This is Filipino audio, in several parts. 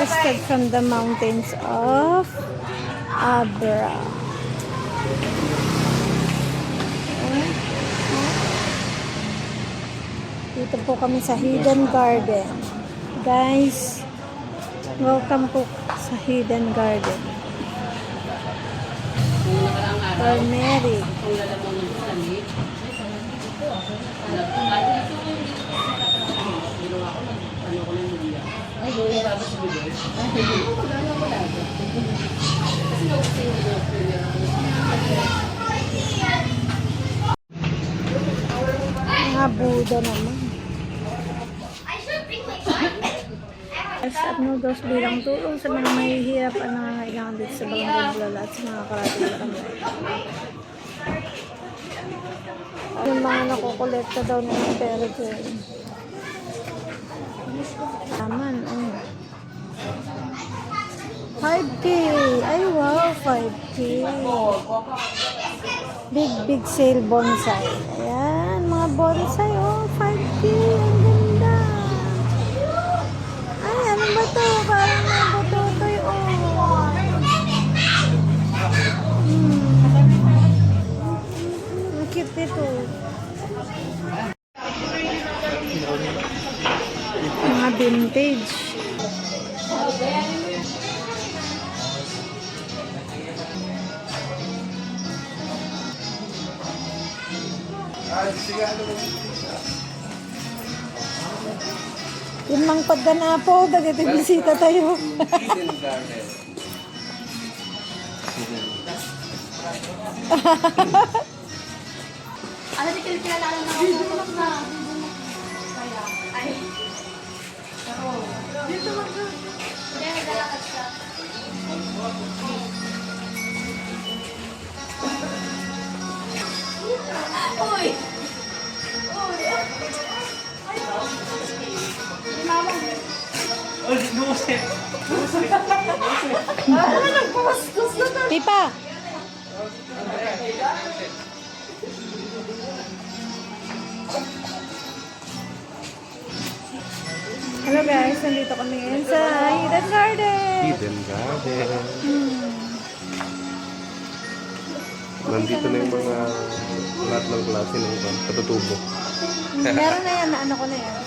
harvested from the mountains of Abra. Dito po kami sa Hidden Garden. Guys, welcome po sa Hidden Garden. Turmeric. Mga Buddha naman. At noodles bilang tulong sa mga mahihirap at nangangailangan dito sa Barangay Bulala at sa mga karating barangay. Yung mga nakukolekta daw ng pera dyan. Taman, ano. 5K! Ay wow, 5K! Big sale bonsai. Ayan, mga bonsai, oh, 5K! Ang ganda! Ay, ano ba to? Parang nabutotoy, oh. Ang cute nito. Mga vintage. Yung mang pagdana po, bisita tayo. Ano di kilala na ako na kaya ay dito mag hindi naglalakad siya. Uy! Mama. Oh, nuset. Ano nagpastos na? Pipa! Hello guys, nandito kami ngayon sa Hidden Garden. Hidden Garden. Nandito na yung mga lahat ng klase ng katutubo. Meron na yan, na ano ko na yan.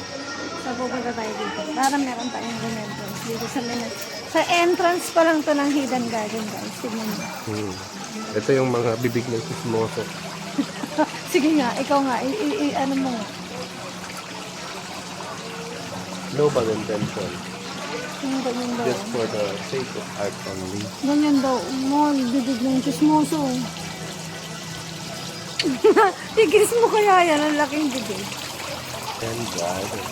So pupunta tayo dito. Para meron tayong entrance dito sa minute. Sa entrance pa lang to ng Hidden Garden guys. Tignan mo. Ito yung mga bibig ng sismoso. Sige nga, ikaw nga. Ano mo nga. No bad intention. Yung ganyan daw. Just for the sake of art only. Ganyan daw. Mo, bibig ng chismoso. Tigris mo kaya yan. Ang laking bibig. And garden.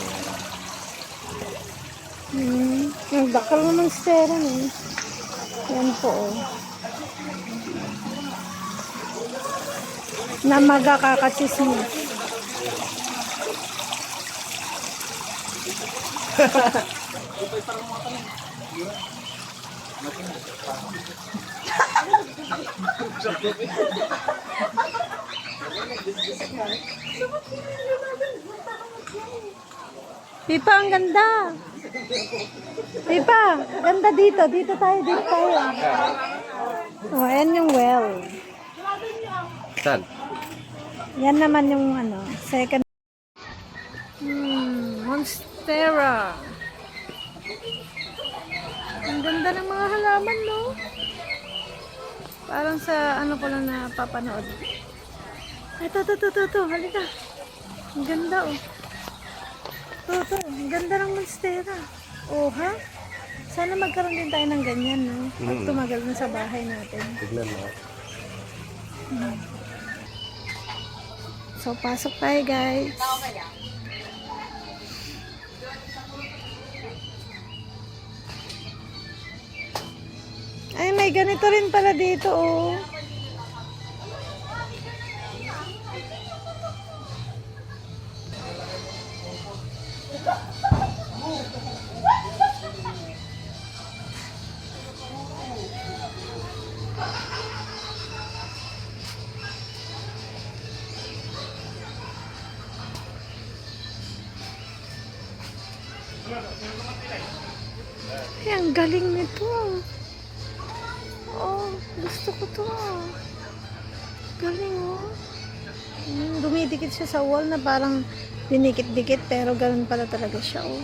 Nagdakal mo ng stera eh. Yan po oh. Na magkakachismis. Pipa, ang ganda. Pipa, ganda dito. Dito tayo. Oh, ayan yung well. Saan? Yan naman yung ano, second. Monstera. Ang ganda ng mga halaman, no? Parang sa ano ko lang napapanood. Ito. Halika. Ang ganda, oh. Ito. Ang ganda ng monstera. Oh, ha? Sana magkaroon din tayo ng ganyan, no? Pag tumagal na sa bahay natin. Tignan mo. So, pasok tayo, guys. Ay, may ganito rin pala dito, oh. Ay, ang galing nito. Oh, gusto ko to. Galing, oh. Dumidikit siya sa wall na parang dinikit-dikit pero ganun pala talaga siya, oh.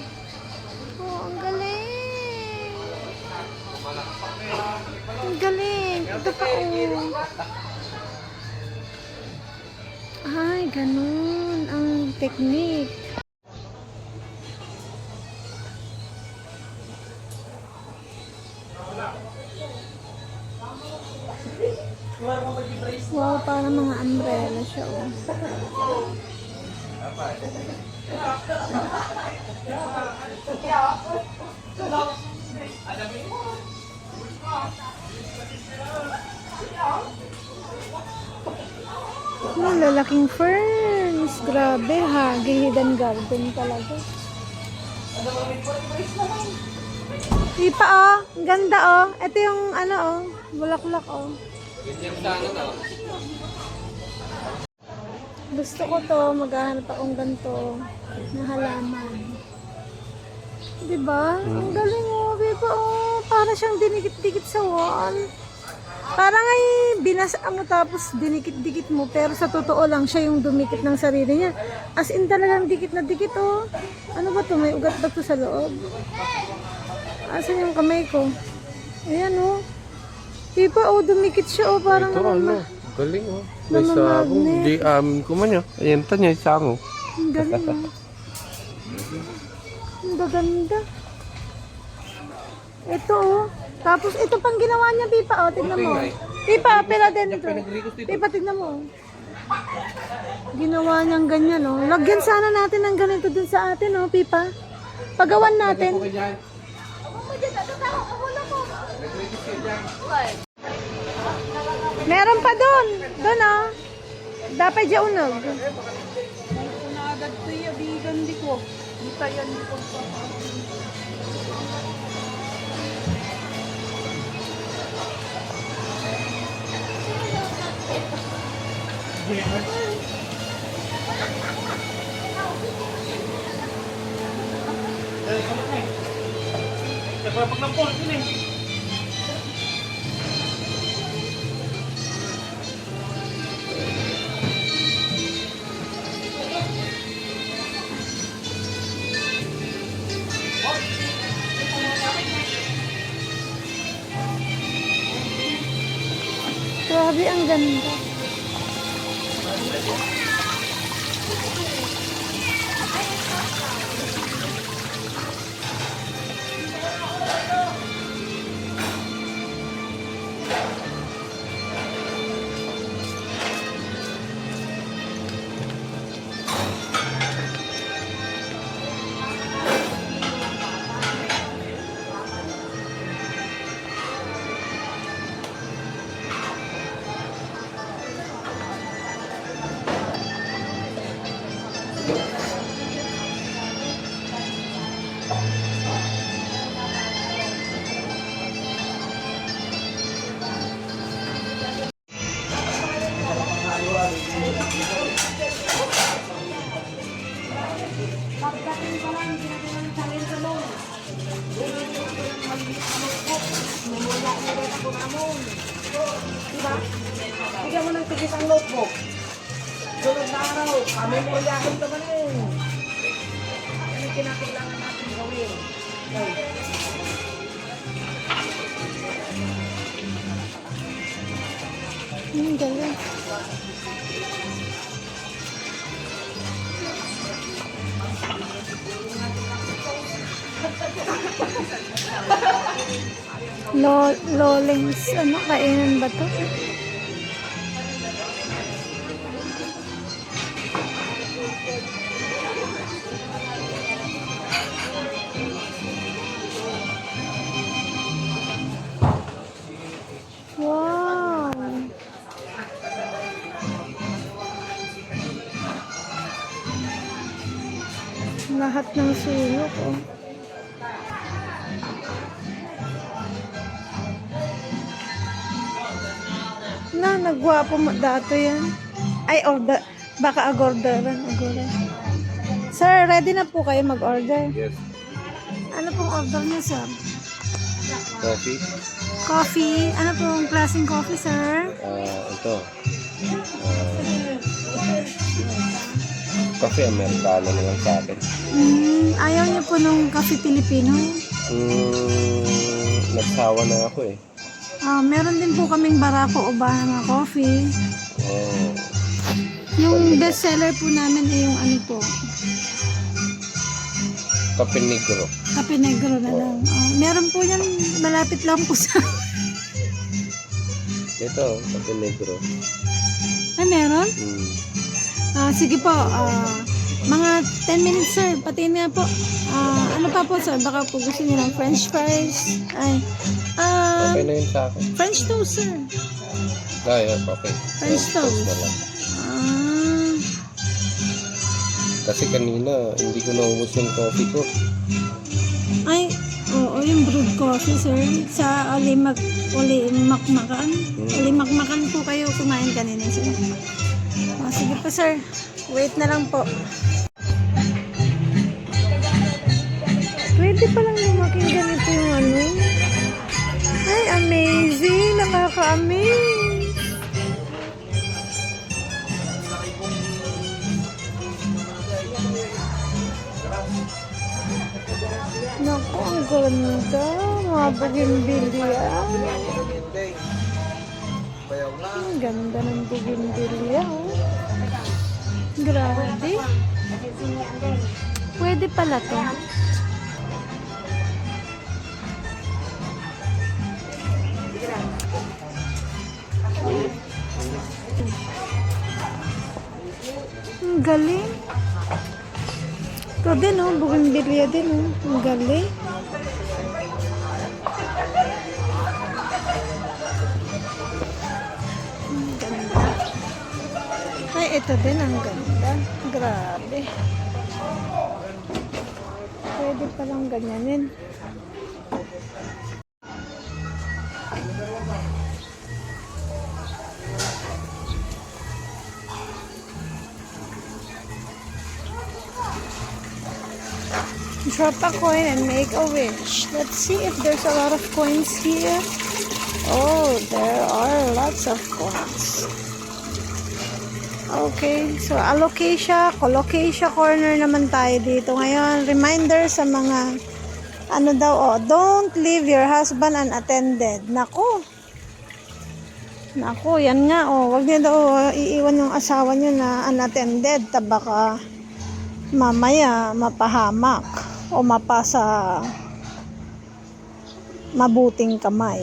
Oh, ang galing. Ang galing. Ito pa, oh. Ay, ganun ang technique. Wow, parang mga umbrella siya, oh. Oh, lalaking ferns. Grabe, ha. Hidden garden talaga. Ipa, oh. Ang ganda, oh. Ito yung, ano, oh. Bulaklak, oh. Gusto ko to. Maghahanap akong ganito na halaman. Diba? Ang galing, oh. Diba, oh. Para siyang dinikit-dikit sa wall. Parang ay binasa mo tapos dinikit-dikit mo, pero sa totoo lang siya yung dumikit ng sarili niya. As in talagang dikit na dikit, oh. Ano ba to? May ugat ba to sa loob? Asan yung kamay ko? Ayan, oh. Diba, oh, dumikit siya, oh. Parang Ito ano, galing oh. May sabong, di amin ko man yun. Ayan, tanya, isang oh. Ang galing, oh. Ang gaganda. Ito, oh. Tapos, ito pang ginawa niya, Pipa, oh. Tignan mo. Pipa, pera dentro. Pipa, tignan mo. Ginawa niyang ganyan, oh. Lagyan sana natin ng ganito dun sa atin, oh, Pipa. Pagawan natin. Meron pa dun. Dun, oh. Dapat dyan unog. Agad to yung bigan di ko. Di tayo di ko. Grabe, ang ganda. Bigyan mo ng tigis ang notebook. Sunod na araw, kami mo yakin ka man eh. Ano yung kinakailangan natin gawin? Okay. Ang galing. Lolings. Ano, kainan ba to? Wow! Lahat ng sulok, oh. Na, nagwapo mo dato yan. Ay, order. Baka agorderan. Sir, ready na po kayo mag-order? Yes. Ano pong order niyo, sir? Coffee. Coffee. Ano pong klaseng coffee, sir? Ito. Coffee Americano na lang sa akin. Ayaw niyo po nung coffee Filipino? Nagsawa na ako eh. Meron din po kaming Barako Obama coffee. Oh, Yung best seller po namin ay yung ano po, Kape Negro. Kape Negro na lang. Meron po yan, malapit lang po sa... Ito, Kape Negro. Ay, meron? Sige po, mga 10 minutes sir, pati na po. Ano pa po sir, baka po gusto niyo ng french fries. Ay, Okay na yun sa akin. French toast sir. Okay. French toast. na lang. Ah, Kasi kanina, hindi ko naubos yung coffee ko. ay, oo, yung brewed coffee sir. Sa Ulimakmakan. Ulimakmakan po kayo kumain kanina sir. Sige po sir, wait na lang po. Pwede palang lumaking ganito yung ano. Ay, amazing! Nakaka-amaze! Naku, ang ganda! Mga bugimbilya. Ang ganda ng bugimbilya. Oh. Grabe. Pwede pala to. Ang galing. Ito din oh, bugimbilya din oh. Ang galing. Ang ganda. Ay, ito din ang ganda. Grabe. Pwede palang ganyanin. Drop a coin and make a wish. Let's see if there's a lot of coins here. Oh, there are lots of coins. Okay, so alocasia, colocasia corner naman tayo dito ngayon. Reminder sa mga ano daw, don't leave your husband unattended. Nako. Nako, yan nga wag niyo daw iiwan yung asawa niyo na unattended, baka mamaya mapahamak o mapasa mabuting kamay.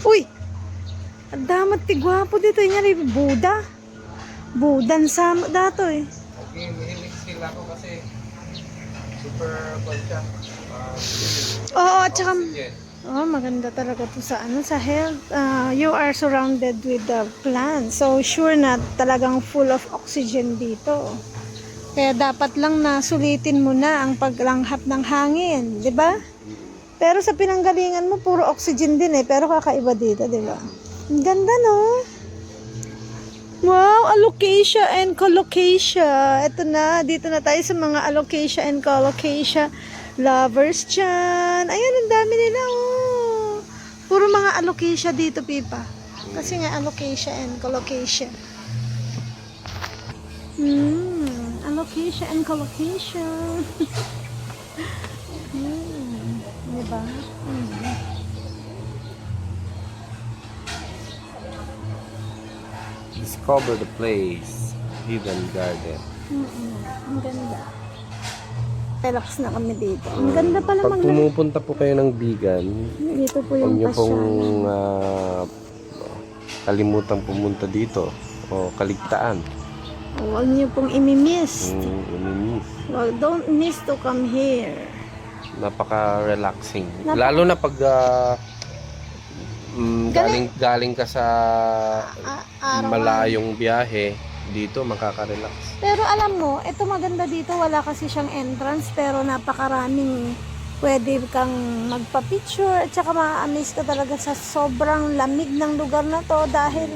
Uy! Ang damat tigwapo dito. Yan Buda. Budan sa dato eh. Okay, mahilig sila ko kasi super siya. Oo, at saka maganda talaga to sa sa health. You are surrounded with the plants. So sure na talagang full of oxygen dito. Kaya dapat lang na sulitin mo na ang paglanghap ng hangin, 'di ba? Pero sa pinanggalingan mo puro oxygen din eh, pero kakaiba dito, 'di ba? Ang ganda no? Wow, alocasia and colocasia. Ito na, dito na tayo sa mga alocasia and colocasia lovers dyan. Ayan, ang dami nila oh. Puro mga alocasia dito, Pipa. Kasi nga alocasia and colocasia. Alocasia and colocasia. Diba? Discover the place. Hidden Garden. Ang ganda. Relax na kami dito. Ang ganda pala Pag pumupunta po kayo ng Bigan, dito po huwag yung niyo pong pasyalan. kalimutan pumunta dito. O Kaligtaan. Huwag niyo pong imimiss. Iminis. Well, don't miss to come here. Napaka-relaxing. Lalo na pag galing ka sa malayong biyahe, dito makaka-relax. Pero alam mo, ito maganda dito, wala kasi siyang entrance, pero napakaraming pwede kang magpa-picture at saka ma-amaze ka talaga sa sobrang lamig ng lugar na to dahil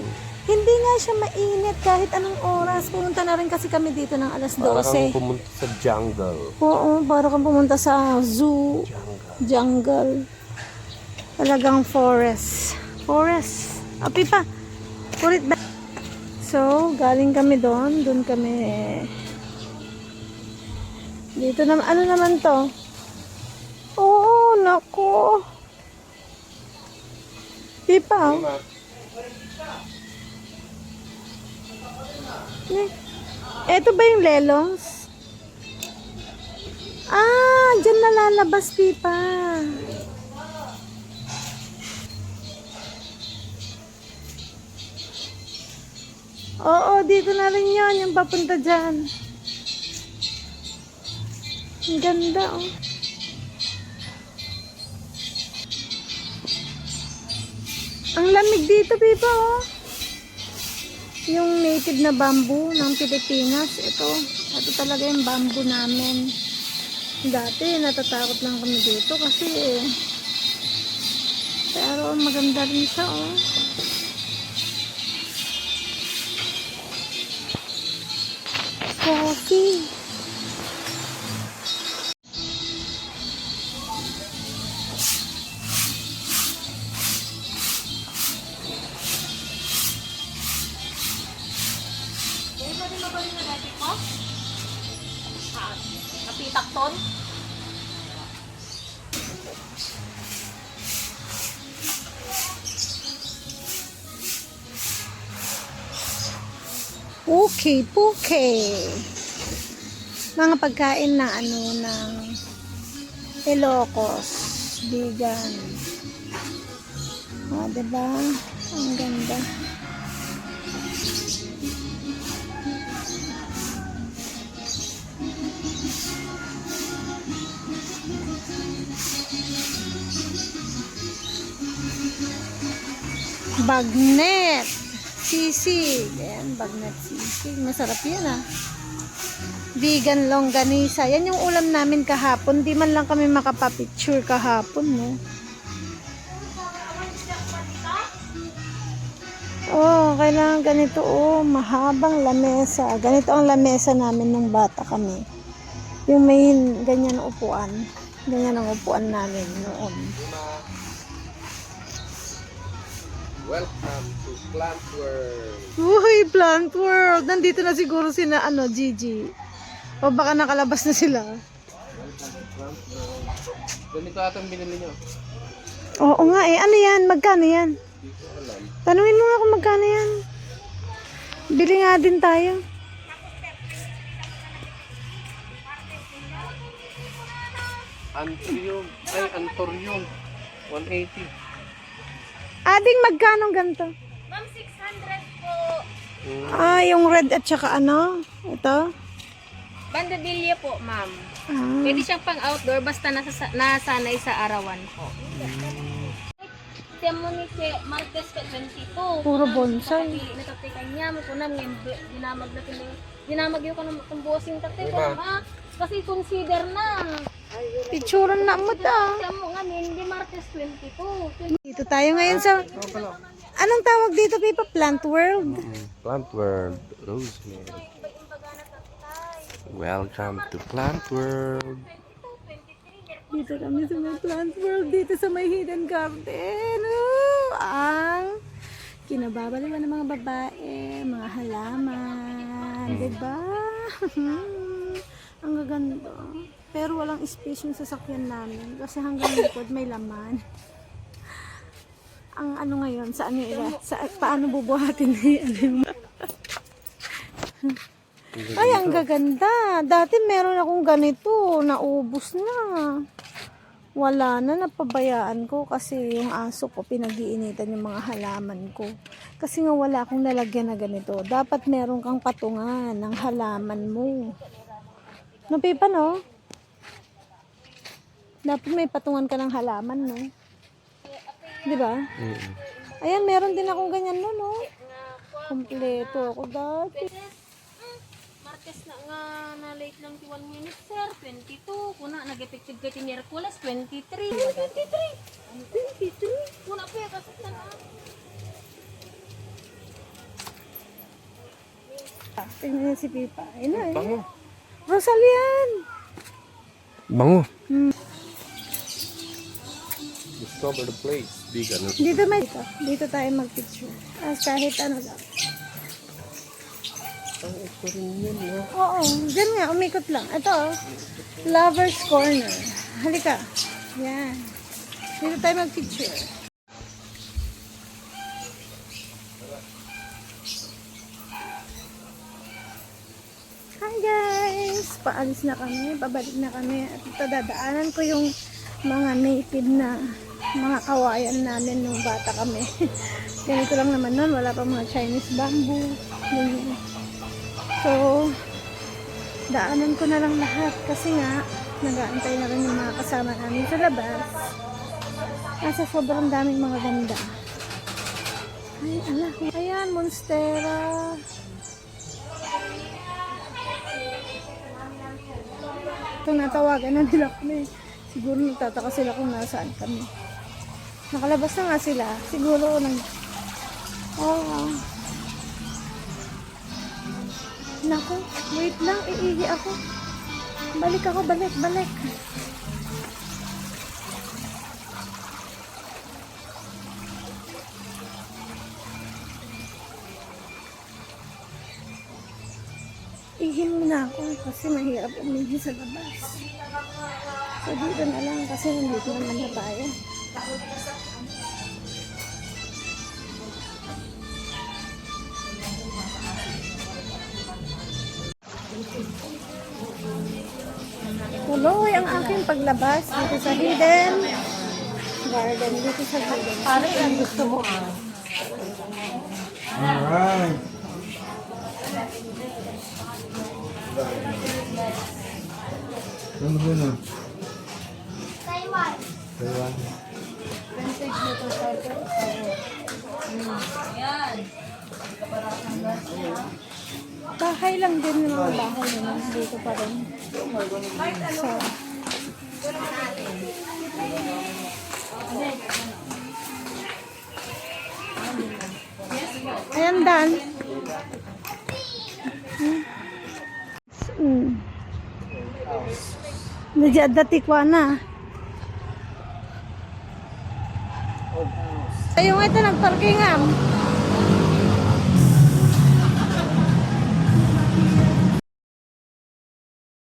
Hindi nga siya mainit kahit anong oras. Pumunta na rin kasi kami dito ng alas Para kang 12. pumunta sa jungle. Oo, para kang pumunta sa zoo, jungle. Talagang forest. Forest. Api pa. Purit ba? So, galing kami doon. Doon kami dito naman. Ano naman to? Oo, nako. Pipa. Ito ba yung lelongs? Ah, dyan nalalabas, Pipa. Oo, dito na rin yun, yung papunta dyan. Ang ganda, oh. Ang lamig dito, Pipa, oh. Yung native na bamboo ng Pilipinas, ito talaga yung bamboo namin. Dati, natatakot lang kami dito kasi pero maganda rin siya, oh. Coffee. Napitakton? Okay, mga pagkain na ano ng Ilocos, vegan. Ah, diba? Ang ganda. Bagnet sisig. Ayan, bagnet sisig. Masarap yan, ah. Vegan longganisa. Yan yung ulam namin kahapon. Di man lang kami makapapicture kahapon, no? Oh, kailangan ganito, oh. Mahabang lamesa. Ganito ang lamesa namin nung bata kami. Yung may ganyan upuan. Ganyan ang upuan namin noon. Welcome to Plant World. Uy, Plant World. Nandito na siguro sina Gigi. O baka nakalabas na sila. Ganito atang binili nyo. Oo nga eh. Ano yan? Magkano yan? Tanungin mo nga kung magkano yan. Bili nga din tayo. Antorium. 180. Ading magkano ganito? Ma'am, 600 po. Ah, yung red at saka ano? Ito? Bandadilya po, ma'am. Ah. Pwede siyang pang outdoor basta nasanay sa arawan po. Temo ni si Martes ka 22. Puro bonsai. Nakatikan niya mo po nam dinamag yung kanang tumbosing tatay ko ha. Kasi consider na. Picturean na mo ta. Temo nga hindi Martes 22. Dito tayo ngayon sa... Anong tawag dito, Pipa? Plant World? Plant World. Rosemary. Welcome to Plant World. Dito kami sa may Plant World. Dito sa may Hidden Garden. Oh, ang kinababaliwan ng mga babae. Mga halaman. Diba? Ang gaganda. Pero walang space yung sasakyan namin. Kasi hanggang likod may laman. Ang ano ngayon, saan yung ila? Paano bubuhatin yung Ay, ang gaganda. Dati meron akong ganito. Naubos na. Wala na. Napabayaan ko kasi yung aso ko pinag-iinitan yung mga halaman ko. Kasi nga wala akong nalagyan na ganito. Dapat meron kang patungan ng halaman mo. No, Pipa, no? Dapat may patungan ka ng halaman, no? Di ba? Ayan, meron din akong ganyan, no? Kompleto ako dati. Martes na nga na late lang 1 minute sir, 22. Kuna nag-effective ka Miyerkules 23. 23. Kuna pa kasi na. Tingnan niya si Pipa. Ayun na eh. Bango. Rosalian! Bango. Hmm. Discover the place. Big ano. Dito may dito tayo mag-picture. As kahit ano lang. Ang ito rin yun, no? Oo, dyan nga, umikot lang. Ito, oh, Lover's Corner. Halika. Yan. Dito tayo mag-picture. Hi guys! Paalis na kami, pabalik na kami. At ito, dadaanan ko yung mga native na mga kawayan namin nung bata kami. Ganito lang naman nun, wala pa mga Chinese bamboo. Ganyan. So, daanan ko na lang lahat kasi nga, nag-aantay na rin yung mga kasama namin sa labas. Kasi sobrang daming mga ganda. Ay, ala. Ayan, Monstera. Ito, natawagan na nila kami. Siguro nagtataka sila kung nasaan kami. Nakalabas na nga sila. Siguro nang... Oh. Naku, wait lang. Iihi ako. Balik ako, balik. Ihin muna ako kasi mahirap umihi sa labas. So dito na lang kasi nandito naman na tayo. Tuloy ang aking paglabas dito sa Hidden Garden. Dito sa Hidden. Ano yung gusto mo Alright. Ano ba na? Taiwan. Bahay lang din yung mga bahay nila. Dito pa rin. So, ayan, Dan. Najad dati ko na. Ayun ito, nagparking nga.